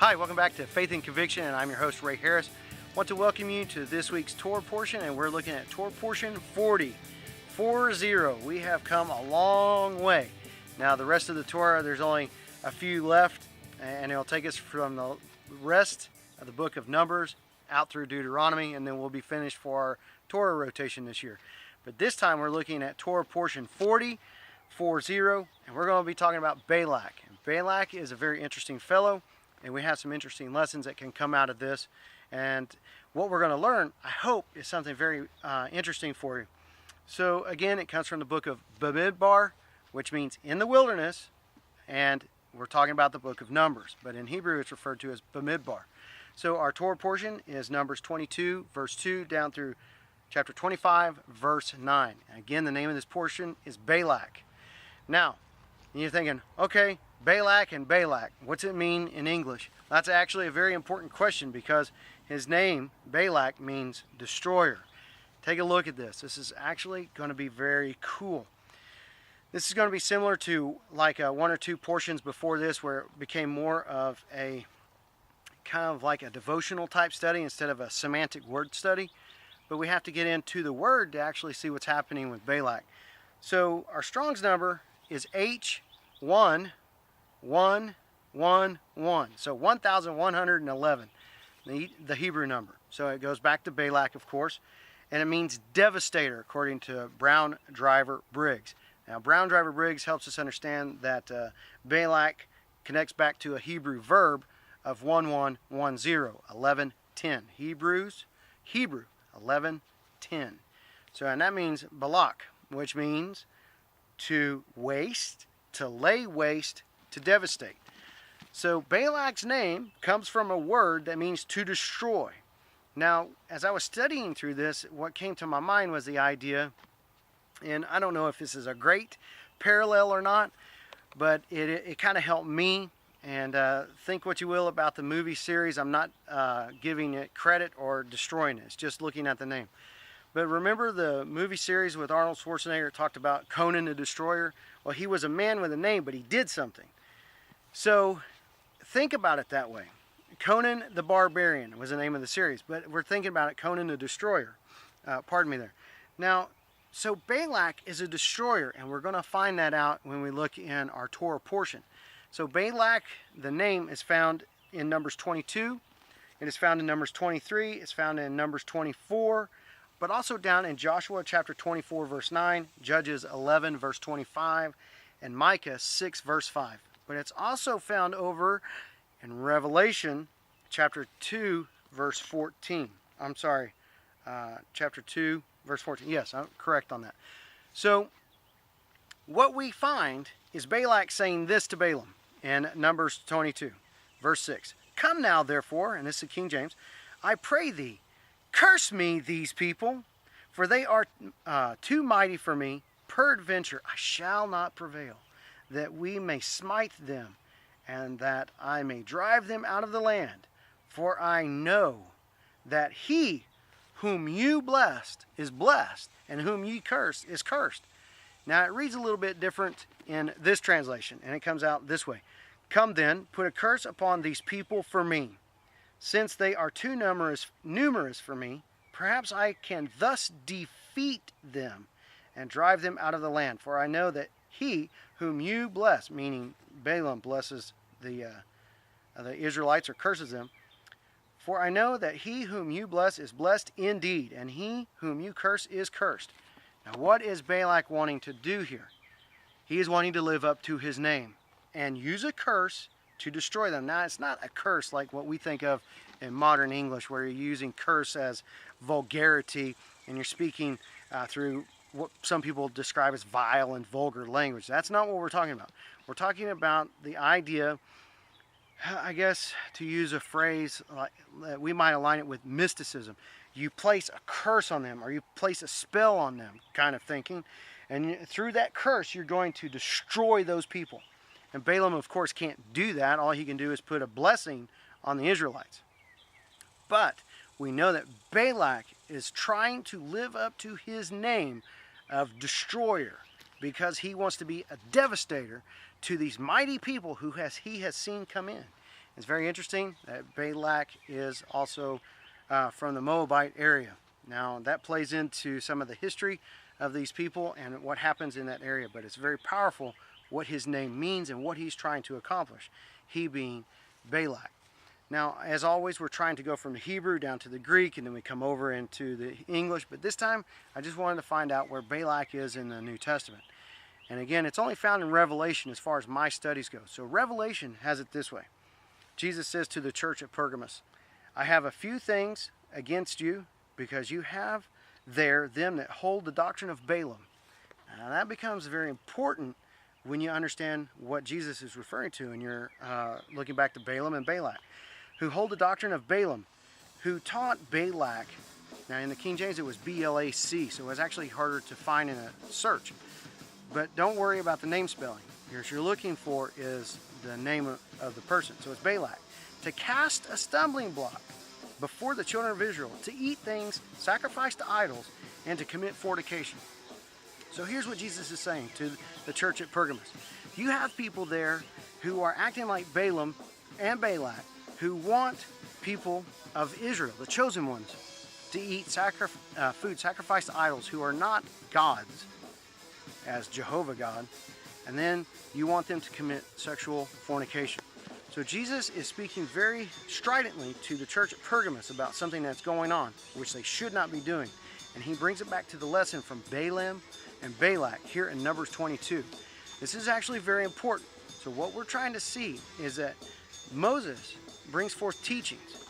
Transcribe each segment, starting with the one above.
Hi, welcome back to Faith and Conviction, and I'm your host, Ray Harris. I want to welcome you to this week's Torah portion, and we're looking at Torah portion 40. 40. We have come a long way. Now, the rest of the Torah, there's only a few left, and it'll take us from the rest of the book of Numbers out through Deuteronomy, and then we'll be finished for our Torah rotation this year. But this time, we're looking at Torah portion 40, and we're going to be talking about Balak. And Balak is a very interesting fellow, and we have some interesting lessons that can come out of this. And what we're going to learn, I hope, is something very interesting for you. So again, it comes from the book of Bamidbar, which means in the wilderness, and we're talking about the book of Numbers, but in Hebrew it's referred to as Bamidbar. So our Torah portion is Numbers 22, verse 2, down through chapter 25, verse 9. And again, the name of this portion is Balak. Now, you're thinking, okay, Balak and Balak, what's it mean in English? That's actually a very important question because his name, Balak, means destroyer. Take a look at this. This is actually going to be very cool. This is going to be similar to like one or two portions before this where it became more of a kind of like a devotional type study instead of a semantic word study. But we have to get into the word to actually see what's happening with Balak. So our Strong's number is H1111. So 1111, the Hebrew number. So it goes back to Balak, of course, and it means devastator, according to Brown Driver Briggs. Now, Brown Driver Briggs helps us understand that Balak connects back to a Hebrew verb of 1110, 1110. Hebrew, 1110. So, and that means Balak, which means to waste, to lay waste, to devastate. So Balak's name comes from a word that means to destroy. Now, as I was studying through this, what came to my mind was the idea, and I don't know if this is a great parallel or not, but it kind of helped me. And think what you will about the movie series. I'm not giving it credit or destroying it. It's just looking at the name. But remember the movie series with Arnold Schwarzenegger talked about Conan the Destroyer? Well, he was a man with a name, but he did something. So think about it that way. Conan the Barbarian was the name of the series, but we're thinking about it, Conan the Destroyer. Pardon me there. Now, so Balak is a destroyer, and we're going to find that out when we look in our Torah portion. So Balak, the name, is found in Numbers 22. It is found in Numbers 23. It's found in Numbers 24. But also down in Joshua chapter 24, verse 9, Judges 11, verse 25, and Micah 6, verse 5. But it's also found over in Revelation chapter 2, verse 14. I'm sorry, chapter 2, verse 14. Yes, I'm correct on that. So what we find is Balak saying this to Balaam in Numbers 22, verse 6. Come now, therefore, and this is King James, I pray thee, curse me these people, for they are too mighty for me. Peradventure I shall not prevail, that we may smite them, and that I may drive them out of the land. For I know that he whom you blessed is blessed, and whom ye cursed is cursed. Now it reads a little bit different in this translation, and it comes out this way. Come then, put a curse upon these people for me. Since they are too numerous for me, perhaps I can thus defeat them and drive them out of the land. For I know that he whom you bless, meaning Balaam blesses the Israelites or curses them. For I know that he whom you bless is blessed indeed, and he whom you curse is cursed. Now what is Balak wanting to do here? He is wanting to live up to his name and use a curse to destroy them. Now, it's not a curse like what we think of in modern English, where you're using curse as vulgarity and you're speaking through what some people describe as vile and vulgar language. That's not what we're talking about. We're talking about the idea, I guess, to use a phrase, we might align it with mysticism. You place a curse on them, or you place a spell on them, kind of thinking. And through that curse, you're going to destroy those people. And Balaam, of course, can't do that. All he can do is put a blessing on the Israelites. But we know that Balak is trying to live up to his name of destroyer, because he wants to be a devastator to these mighty people who he has seen come in. It's very interesting that Balak is also from the Moabite area. Now, that plays into some of the history of these people and what happens in that area, but it's very powerful what his name means and what he's trying to accomplish, he being Balak. Now, as always, we're trying to go from the Hebrew down to the Greek, and then we come over into the English, but this time I just wanted to find out where Balak is in the New Testament. And again, it's only found in Revelation as far as my studies go. So Revelation has it this way. Jesus says to the church at Pergamos, I have a few things against you, because you have there them that hold the doctrine of Balaam. Now that becomes very important when you understand what Jesus is referring to, and you're looking back to Balaam and Balak, who hold the doctrine of Balaam, who taught Balak. Now in the King James it was B-L-A-C, so it was actually harder to find in a search. But don't worry about the name spelling. What you're looking for is the name of the person. So it's Balak. To cast a stumbling block before the children of Israel, to eat things sacrificed to idols, and to commit fornication. So here's what Jesus is saying to the church at Pergamos. You have people there who are acting like Balaam and Balak, who want people of Israel, the chosen ones, to eat food sacrificed to idols who are not gods, as Jehovah God, and then you want them to commit sexual fornication. So Jesus is speaking very stridently to the church at Pergamos about something that's going on, which they should not be doing. And he brings it back to the lesson from Balaam and Balak here in Numbers 22. This is actually very important. So what we're trying to see is that Moses brings forth teachings,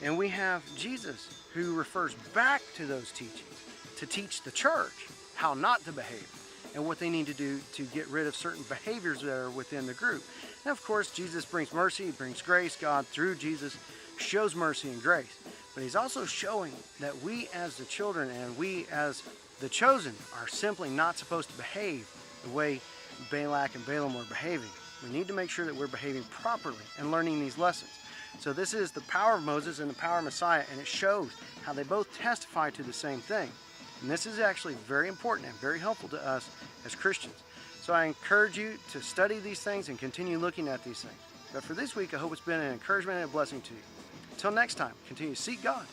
and we have Jesus who refers back to those teachings to teach the church how not to behave and what they need to do to get rid of certain behaviors that are within the group. And of course, Jesus brings mercy, he brings grace. God, through Jesus, shows mercy and grace. But he's also showing that we as the children and we as the chosen are simply not supposed to behave the way Balak and Balaam were behaving. We need to make sure that we're behaving properly and learning these lessons. So this is the power of Moses and the power of Messiah, and it shows how they both testify to the same thing. And this is actually very important and very helpful to us as Christians. So I encourage you to study these things and continue looking at these things. But for this week, I hope it's been an encouragement and a blessing to you. Until next time, continue to seek God